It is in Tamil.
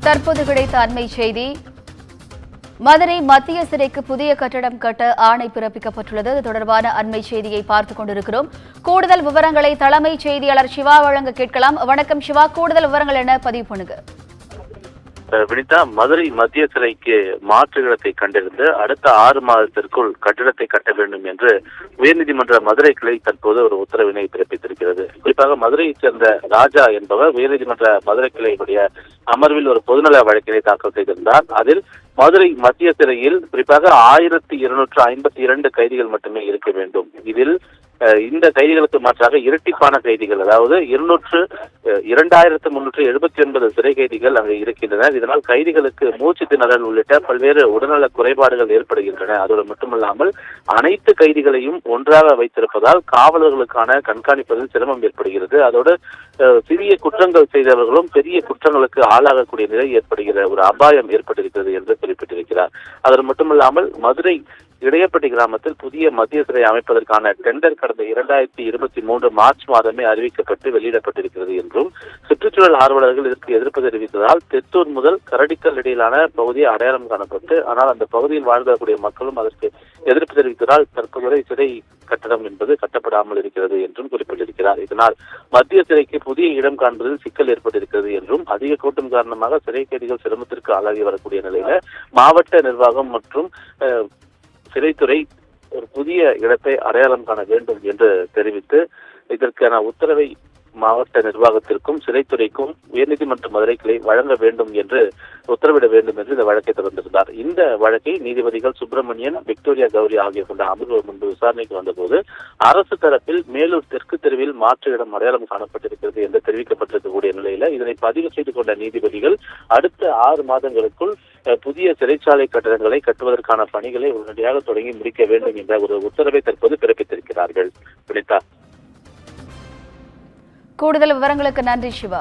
தற்போது கிடைத்த அண்மை செய்தி. மதுரை மத்திய சிறைக்கு புதிய கட்டடம் கட்ட ஆணை பிறப்பிக்கப்பட்டுள்ளது. இது தொடர்பான அண்மை செய்தியை பார்த்துக் கொண்டிருக்கிறோம். கூடுதல் விவரங்களை தலைமைச் செய்தியாளர் சிவா வழங்க கேட்கலாம். வணக்கம் சிவா, கூடுதல் விவரங்கள் என்ன பதிவு பண்ணுங்க. வினிதா, மதுரை மத்திய சிறைக்கு மாற்று இடத்தை கண்டறிந்து அடுத்த 6 மாதத்திற்குள் கட்டிடத்தை கட்ட வேண்டும் என்று உயர்நீதிமன்ற மதுரை கிளை தற்போது ஒரு உத்தரவினை பிறப்பித்திருக்கிறது. குறிப்பாக மதுரையைச் சேர்ந்த ராஜா என்பவர் உயர்நீதிமன்ற மதுரை கிளையுடைய அமர்வில் ஒரு பொதுநல வழக்கினை தாக்கல் செய்திருந்தார். அதில் மதுரை மத்திய சிறையில் குறிப்பாக 1252 கைதிகள் மட்டுமே இருக்க வேண்டும். இதில் இந்த கைதிகளுக்கு மாற்றாக இரட்டிப்பான கைதிகள், அதாவது 2379 சிறை கைதிகள் அங்கு இருக்கின்றன. இதனால் கைதிகளுக்கு மூச்சு திணறல் உள்ளிட்ட பல்வேறு உடல்நல குறைபாடுகள் ஏற்படுகின்றன. அதோடு மட்டுமல்லாமல் அனைத்து கைதிகளையும் ஒன்றாக வைத்திருப்பதால் காவலர்களுக்கான கண்காணிப்பதில் சிரமம் ஏற்படுகிறது. அதோடு சிறிய குற்றங்கள் செய்தவர்களும் பெரிய குற்றங்களுக்கு ஆளாகக்கூடிய நிலை ஏற்படுகிற ஒரு அபாயம் ஏற்பட்டிருக்கிறது என்று குறிப்பிட்டிருக்கிறார். அதோடு மட்டுமல்லாமல் மதுரை இடையப்பட்டி கிராமத்தில் புதிய மத்திய சிறை அமைப்பதற்கான டெண்டர் கடந்த 2023 மார்ச் மாதமே அறிவிக்கப்பட்டு வெளியிடப்பட்டிருக்கிறது என்றும், சுற்றுச்சூழல் ஆர்வலர்கள் இதற்கு எதிர்ப்பு தெரிவித்ததால் தெத்தூர் முதல் கரடிக்கல் இடையிலான பகுதியை அடையாளம் காணப்பட்டு, ஆனால் அந்த பகுதியில் வாழ்ந்தக்கூடிய மக்களும் அதற்கு எதிர்ப்பு தெரிவித்ததால் தற்போது சிறை கட்டடம் என்பது கட்டப்படாமல் இருக்கிறது என்றும் குறிப்பிட்டிருக்கிறார். இதனால் மத்திய சிறைக்கு புதிய இடம் காண்பதில் சிக்கல் ஏற்பட்டிருக்கிறது என்றும், அதிக கூட்டம் காரணமாக சிறை கைதிகள் சிரமத்திற்கு ஆளாகி வரக்கூடிய நிலையில மாவட்ட நிர்வாகம் மற்றும் சிறைத்துறை ஒரு புதிய இடத்தை அடையாளம் காண வேண்டும் என்று தெரிவித்து இதற்கான உத்தரவை மாவட்ட நிர்வாகத்திற்கும் சிறைத்துறைக்கும் உயர்நீதிமன்ற மதுரை கிளை வழங்க வேண்டும் என்று உத்தரவிட வேண்டும் என்று இந்த வழக்கை தொடர்ந்திருந்தார். இந்த வழக்கை நீதிபதிகள் சுப்பிரமணியன், விக்டோரியா கௌரி ஆகிய கொண்ட அமர்வு முன்பு விசாரணைக்கு வந்தபோது அரசு தரப்பில் மேலூர் தெற்கு தெருவில் மாற்று இடம் அடையாளம் காணப்பட்டிருக்கிறது என்று தெரிவிக்கப்பட்டிருக்கக்கூடிய நிலையில இதனை பதிவு செய்து கொண்ட நீதிபதிகள் அடுத்த 6 மாதங்களுக்குள் புதிய சிறைச்சாலை கட்டடங்களை கட்டுவதற்கான பணிகளை உடனடியாக தொடங்கி முடிக்க வேண்டும் என்ற ஒரு உத்தரவை தற்போது பிறப்பித்திருக்கிறார்கள். வினிதா, கூடுதல் விவரங்களுக்கு நன்றி சிவா.